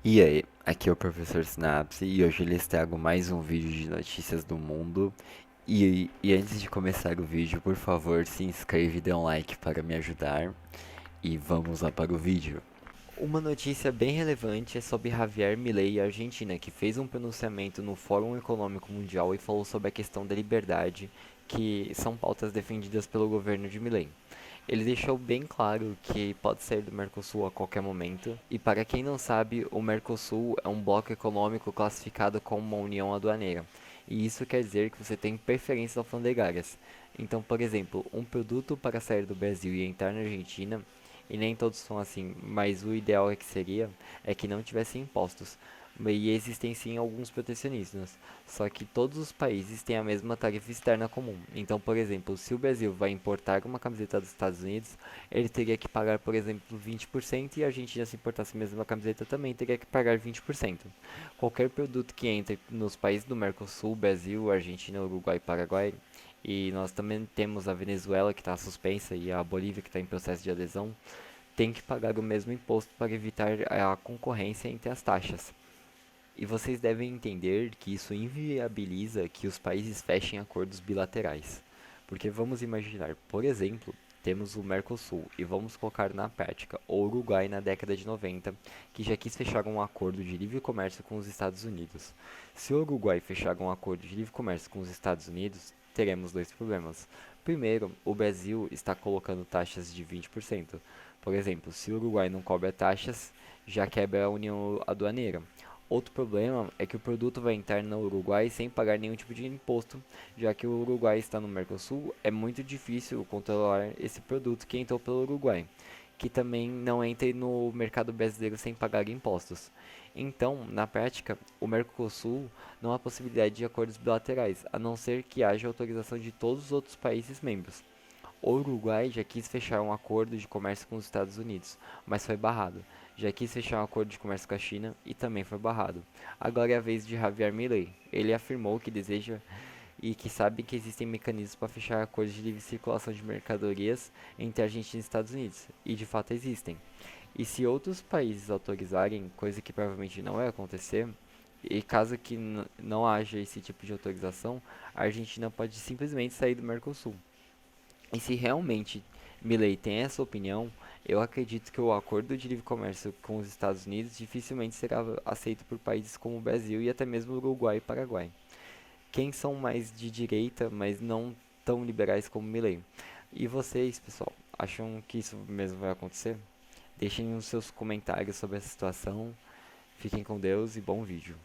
E aí, aqui é o Professor Synapse e hoje eu lhes trago mais um vídeo de notícias do mundo. E antes de começar o vídeo, por favor, se inscreva e dê um like para me ajudar. E vamos lá para o vídeo. Uma notícia bem relevante é sobre Javier Milei, Argentina, que fez um pronunciamento no Fórum Econômico Mundial e falou sobre a questão da liberdade, que são pautas defendidas pelo governo de Milei. Ele deixou bem claro que pode sair do Mercosul a qualquer momento, e para quem não sabe, o Mercosul é um bloco econômico classificado como uma união aduaneira, e isso quer dizer que você tem preferências alfandegárias. Então, por exemplo, um produto para sair do Brasil e entrar na Argentina, e nem todos são assim, mas o ideal é que não tivesse impostos. E existem sim alguns protecionistas, só que todos os países têm a mesma tarifa externa comum. Então, por exemplo, se o Brasil vai importar uma camiseta dos Estados Unidos, ele teria que pagar, por exemplo, 20% e a Argentina, se importasse a mesma camiseta, também teria que pagar 20%. Qualquer produto que entre nos países do Mercosul, Brasil, Argentina, Uruguai e Paraguai, e nós também temos a Venezuela que está suspensa e a Bolívia que está em processo de adesão, tem que pagar o mesmo imposto para evitar a concorrência entre as taxas. E vocês devem entender que isso inviabiliza que os países fechem acordos bilaterais. Porque vamos imaginar, por exemplo, temos o Mercosul e vamos colocar na prática o Uruguai na década de 90, que já quis fechar um acordo de livre comércio com os Estados Unidos. Se o Uruguai fechar um acordo de livre comércio com os Estados Unidos, teremos dois problemas. Primeiro, o Brasil está colocando taxas de 20%. Por exemplo, se o Uruguai não cobra taxas, já quebra a união aduaneira. Outro problema é que o produto vai entrar no Uruguai sem pagar nenhum tipo de imposto, já que o Uruguai está no Mercosul, é muito difícil controlar esse produto que entrou pelo Uruguai, que também não entre no mercado brasileiro sem pagar impostos. Então, na prática, o Mercosul não há possibilidade de acordos bilaterais, a não ser que haja autorização de todos os outros países membros. O Uruguai já quis fechar um acordo de comércio com os Estados Unidos, mas foi barrado. Já quis fechar um acordo de comércio com a China e também foi barrado. Agora é a vez de Javier Milei. Ele afirmou que deseja e que sabe que existem mecanismos para fechar acordos de livre circulação de mercadorias entre a Argentina e os Estados Unidos, e de fato existem. E se outros países autorizarem, coisa que provavelmente não vai acontecer, e caso que não haja esse tipo de autorização, a Argentina pode simplesmente sair do Mercosul. E se realmente Milei tem essa opinião, eu acredito que o acordo de livre comércio com os Estados Unidos dificilmente será aceito por países como o Brasil e até mesmo Uruguai e Paraguai. Quem são mais de direita, mas não tão liberais como Milei? E vocês, pessoal, acham que isso mesmo vai acontecer? Deixem os seus comentários sobre essa situação. Fiquem com Deus e bom vídeo.